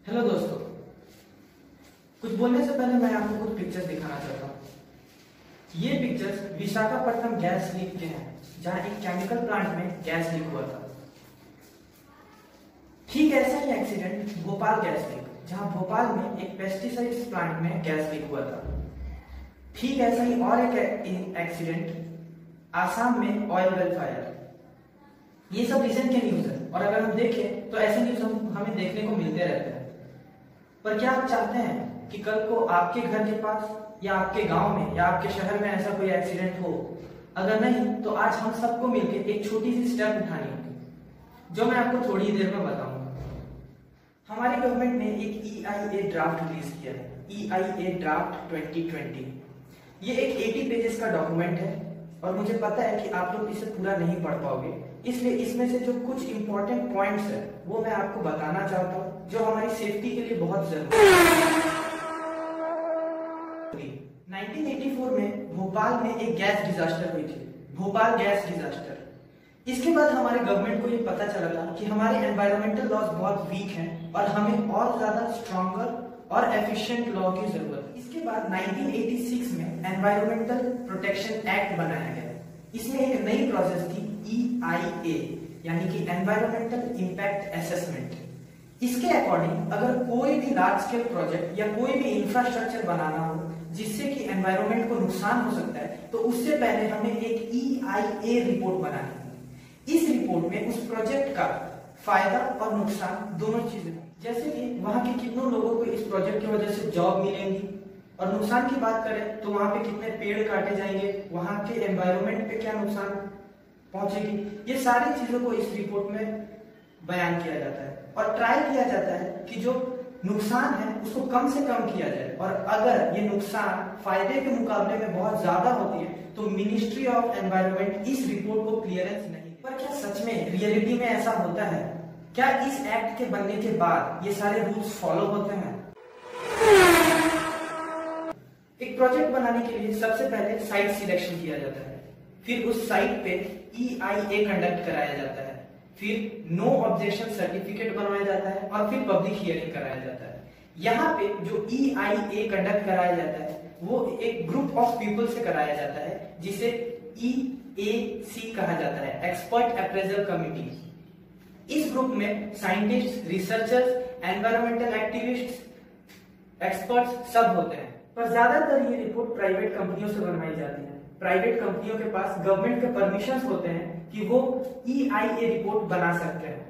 Hello दोस्तों, कुछ बोलने से पहले मैं आपको कुछ पिक्चर्स दिखाना चाहता हूँ। ये पिक्चर्स विशाखापट्टनम गैस लीक के हैं, जहाँ एक केमिकल प्लांट में गैस लीक हुआ था। ठीक ऐसा ही एक्सीडेंट भोपाल गैस लीक, जहाँ भोपाल में एक पेस्टिसाइड्स प्लांट में गैस लीक हुआ था। ठीक ऐसा ही और एक एक्सीडेंट आसाम में ऑयल वेल फायर। ये सब रिसेंट के न्यूज है और अगर हम देखें तो ऐसे न्यूज हमें देखने को मिलते रहते हैं। पर क्या आप चाहते हैं कि कल को आपके घर के पास या आपके गांव में या आपके शहर में ऐसा कोई एक्सीडेंट हो? अगर नहीं तो आज हम सबको मिलकर एक छोटी सी स्टेप उठानी होगी, जो मैं आपको थोड़ी देर में बताऊंगा। हमारी गवर्नमेंट ने एक EIA ड्राफ्ट रिलीज किया है, EIA ड्राफ्ट 2020। ये एक 80 पेजेस का डॉक्यूमेंट है और मुझे पता है कि आप लोग इसे पूरा नहीं पढ़ पाओगे, इसलिए इसमें से जो कुछ इंपॉर्टेंट पॉइंट्स है वो मैं आपको बताना चाहता हूँ, जो हमारी सेफ्टी के लिए बहुत जरूरी है। 1984 में भोपाल में एक गैस डिजास्टर हुई थी, भोपाल गैस डिजास्टर। इसके बाद हमारे गवर्नमेंट को ये पता चला था कि हमारे एनवायरमेंटल लॉज बहुत वीक हैं और हमें और ज्यादा स्ट्रॉन्गर और एफिशिएंट लॉ की जरूरत है। इसके बाद 1986 में एनवायरमेंटल प्रोटेक्शन एक्ट बनाया गया। इसमें एक नई प्रोसेस थी EIA, यानी कि एनवायरमेंटल इम्पैक्ट असेसमेंट। इसके अकॉर्डिंग अगर कोई भी लार्ज स्केल प्रोजेक्ट या कोई भी इंफ्रास्ट्रक्चर बनाना हो जिससे कि एनवायरमेंट को नुकसान हो सकता है, तो उससे पहले हमें एक EIA रिपोर्ट बनानी है। इस रिपोर्ट में उस प्रोजेक्ट का फायदा और नुकसान दोनों चीजें, जैसे कि वहां के कितनों लोगों को इस प्रोजेक्ट की वजह से जॉब मिलेंगी, और नुकसान की बात करें तो वहां पे कितने पेड़ काटे जाएंगे, वहां के एनवायरमेंट पे क्या नुकसान पहुंचेगी, ये सारी चीजों को इस रिपोर्ट में बयान किया जाता है और ट्राई किया जाता है कि जो नुकसान है उसको कम से कम किया जाए। और अगर ये नुकसान फायदे के मुकाबले में बहुत ज्यादा होती है तो मिनिस्ट्री ऑफ एनवायरमेंट इस रिपोर्ट को क्लियरेंस नहीं। पर क्या सच में रियलिटी में ऐसा होता है? क्या इस एक्ट के बनने के बाद ये सारे रूल्स फॉलो होते हैं? एक प्रोजेक्ट बनाने के लिए सबसे पहले साइट सिलेक्शन किया जाता है, फिर उस साइट पे EIA कंडक्ट कराया जाता है, फिर नो ऑब्जेक्शन सर्टिफिकेट बनवाया जाता है और फिर पब्लिक हियरिंग कराया जाता है। यहाँ पे जो EIA कंडक्ट कराया जाता है वो एक ग्रुप ऑफ पीपल से कराया जाता है, जिसे EAC कहा जाता है, एक्सपर्ट अप्रेजल कमिटी। इस ग्रुप में scientist, researchers, environmental activists, experts सब होते हैं। पर ज्यादातर ये रिपोर्ट प्राइवेट कंपनियों से बनवाई जाती है। प्राइवेट कंपनियों के पास गवर्नमेंट के परमिशंस होते हैं कि वो EIA रिपोर्ट बना सकते हैं।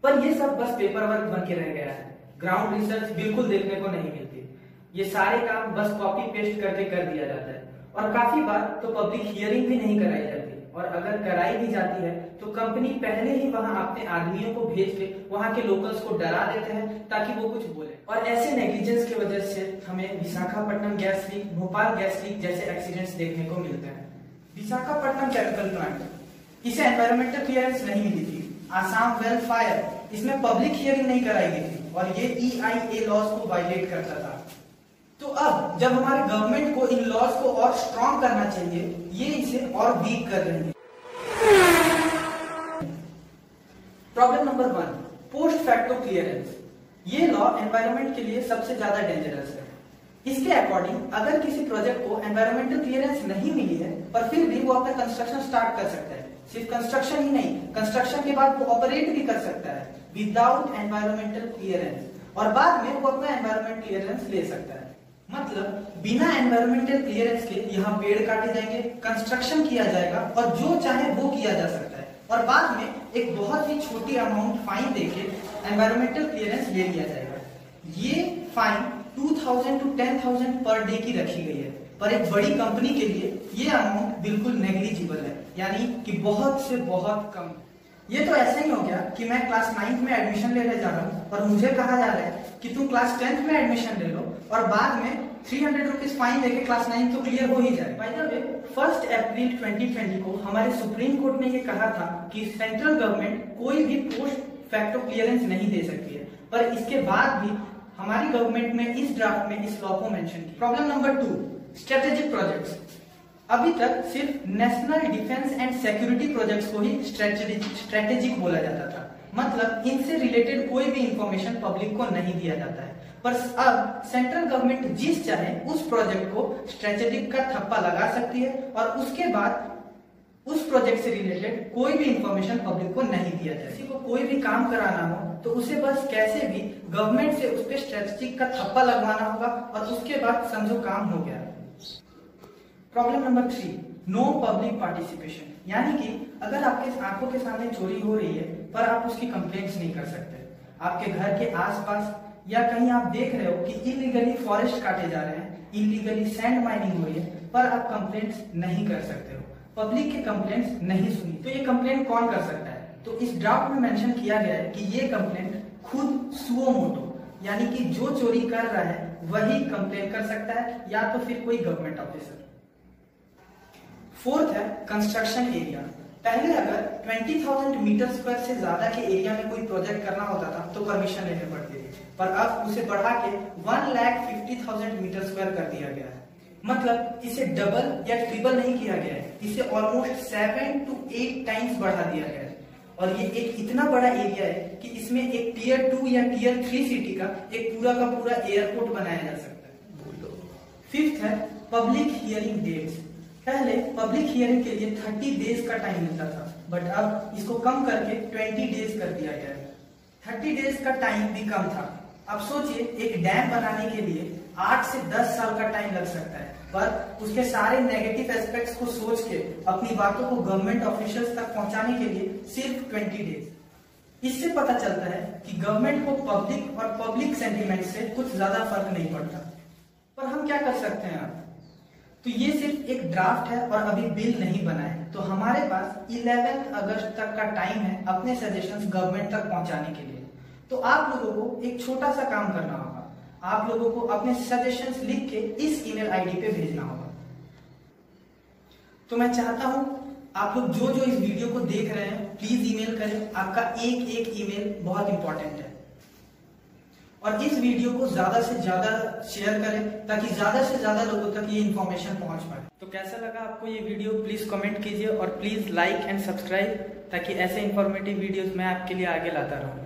पर ये सब बस पेपर वर्क बन के रह गया है, ग्राउंड रिसर्च बिल्कुल देखने को नहीं मिलती। ये सारे काम बस कॉपी पेस्ट करके कर दिया जाता है और काफी बार तो पब्लिक हियरिंग भी नहीं कराई जाती, और अगर कराई भी जाती है तो कंपनी पहले ही वहां अपने आदमियों को भेज के वहां के लोकल्स को डरा देते हैं ताकि वो कुछ बोले। और ऐसे नेग्लिजेंस की वजह से हमें Visakhapatnam gas leak, Bhopal gas leak जैसे एक्सीडेंट्स देखने को मिलते हैं। विशाखापट्टनम केमिकल प्लांट, इसे एनवायरमेंटल क्लियरेंस नहीं मिली थी। आसाम वेल फायर, इसमें पब्लिक हियरिंग नहीं कराई गई थी और ये EIA लॉज को वायलेट करता था। तो अब जब हमारे गवर्नमेंट को इन लॉज को और स्ट्रॉन्ग करना चाहिए, ये इसे और वीक कर रही है। Problem number 1, post facto clearance. ये लॉ एनवायरमेंट के लिए सबसे ज्यादा डेंजरस है। इसके अकॉर्डिंग अगर किसी प्रोजेक्ट को एनवायरमेंटल क्लियरेंस नहीं मिली है पर फिर भी वो अपना कंस्ट्रक्शन स्टार्ट कर सकता है, सिर्फ कंस्ट्रक्शन ही नहीं, कंस्ट्रक्शन के बाद वो ऑपरेट भी कर सकता है विदाउट एनवायरमेंटल क्लियरेंस, और बाद में वो अपना एनवायरमेंट क्लियरेंस ले सकता है। मतलब बिना एनवायरमेंटल क्लियरेंस के यहाँ पेड़ काटे जाएंगे, कंस्ट्रक्शन किया जाएगा और जो चाहे वो किया जा सकता है, और बाद में एक बहुत ही छोटी अमाउंट फाइन देके एनवायरमेंटल क्लियरेंस ले लिया जाएगा। ये फाइन 2000 to 10,000 पर डे की रखी गई है, पर एक बड़ी कंपनी के लिए ये अमाउंट बिल्कुल नेग्लिजिबल है, यानी कि बहुत से बहुत कम। ये तो ऐसा ही हो गया कि मैं क्लास 9th में एडमिशन लेने जा रहा हूँ और मुझे कहा जा रहा है कि तुम क्लास 10th में एडमिशन ले लो और बाद में 300 रुपीज फाइन देके क्लास 9 तो क्लियर हो ही जाए। बाय द वे, 1 अप्रैल 2020 को हमारे सुप्रीम कोर्ट ने ये कहा था कि सेंट्रल गवर्नमेंट कोई भी पोस्ट फैक्टो क्लियरेंस नहीं दे सकती है, पर इसके बाद भी हमारी गवर्नमेंट में इस ड्राफ्ट में इस लॉ को मेंशन किया। Problem number 2, strategic projects. अभी तक सिर्फ national defence and security projects को ही स्ट्रेटेजिक बोला जाता था, मतलब इनसे रिलेटेड कोई भी इंफॉर्मेशन पब्लिक को नहीं दिया जाता है। पर अब सेंट्रल गवर्नमेंट जिस चाहे उस प्रोजेक्ट को स्ट्रेटेजिक का थप्पा लगा सकती है और उसके बाद उस प्रोजेक्ट से रिलेटेड कोई भी इंफॉर्मेशन पब्लिक को नहीं दिया जाए। किसी को कोई भी काम कराना हो तो उसे बस कैसे भी गवर्नमेंट से उस पर स्ट्रेटेजिक का थप्पा लगवाना होगा और उसके बाद समझो काम हो गया। Problem number 3, no public participation, यानी कि अगर आपके आंखों के सामने चोरी हो रही है पर आप उसकी कंप्लेंट्स नहीं कर सकते। आपके घर के आसपास या कहीं आप देख रहे हो कि इलीगली फॉरेस्ट काटे जा रहे हैं, इलीगली सैंड माइनिंग हो रही है, पर आप कंप्लेंट्स नहीं कर सकते हो, पब्लिक की कंप्लेंट्स नहीं सुनी। तो ये कंप्लेंट कौन कर सकता है? तो इस ड्राफ्ट में मेंशन किया गया है कि ये कंप्लेंट खुद सुओ मोटो, यानी कि जो चोरी कर रहा है वही कंप्लेंट कर सकता है या तो फिर कोई गवर्नमेंट ऑफिसर। 4th है कंस्ट्रक्शन एरिया। पहले अगर 20,000 मीटर स्क्वायर से ज्यादा के एरिया में कोई प्रोजेक्ट करना होता था तो परमिशन लेने पड़ती थी, पर अब उसे बढ़ा के 1,50,000 मीटर स्क्वायर कर दिया गया है। मतलब इसे डबल या ट्रिपल नहीं किया गया है, इसे ऑलमोस्ट 7 to 8 टाइम्स बढ़ा दिया गया है। और ये एक इतना बड़ा एरिया है कि इसमें एक टियर 2 या टियर 3 सिटी का एक पूरा का पूरा एयरपोर्ट बनाया जा सकता है। 5th है पब्लिक हियरिंग डेट्स। पहले पब्लिक हियरिंग के लिए 30 डेज का टाइम मिलता था, बट अब इसको कम करके 20 डेज कर दिया गया है। 30 डेज का टाइम भी कम था। अब सोचिए एक डैम बनाने के लिए 8 से 10 साल का टाइम लग सकता है, पर उसके सारे नेगेटिव एस्पेक्ट्स को सोच के अपनी बातों को गवर्नमेंट ऑफिशियल्स तक पहुंचाने के लिए सिर्फ 20 डेज। इससे पता चलता है कि गवर्नमेंट को पब्लिक और पब्लिक सेंटिमेंट से कुछ ज्यादा फर्क नहीं पड़ता। पर हम क्या कर सकते हैं अब? तो ये सिर्फ एक ड्राफ्ट है और अभी बिल नहीं बना है, तो हमारे पास 11 अगस्त तक का टाइम है अपने सजेशंस गवर्नमेंट तक पहुंचाने के लिए। तो आप लोगों को एक छोटा सा काम करना होगा, आप लोगों को अपने सजेशंस लिख के इस ईमेल आईडी पे भेजना होगा। तो मैं चाहता हूं आप लोग जो जो इस वीडियो को देख रहे हैं प्लीज ईमेल करें, आपका एक एक ईमेल बहुत इंपॉर्टेंट है। और इस वीडियो को ज्यादा से ज्यादा शेयर करें ताकि ज्यादा से ज्यादा लोगों तक ये इन्फॉर्मेशन पहुंच पाए। तो कैसा लगा आपको ये वीडियो? प्लीज कमेंट कीजिए और प्लीज लाइक एंड सब्सक्राइब ताकि ऐसे इंफॉर्मेटिव वीडियोस मैं आपके लिए आगे लाता रहूं।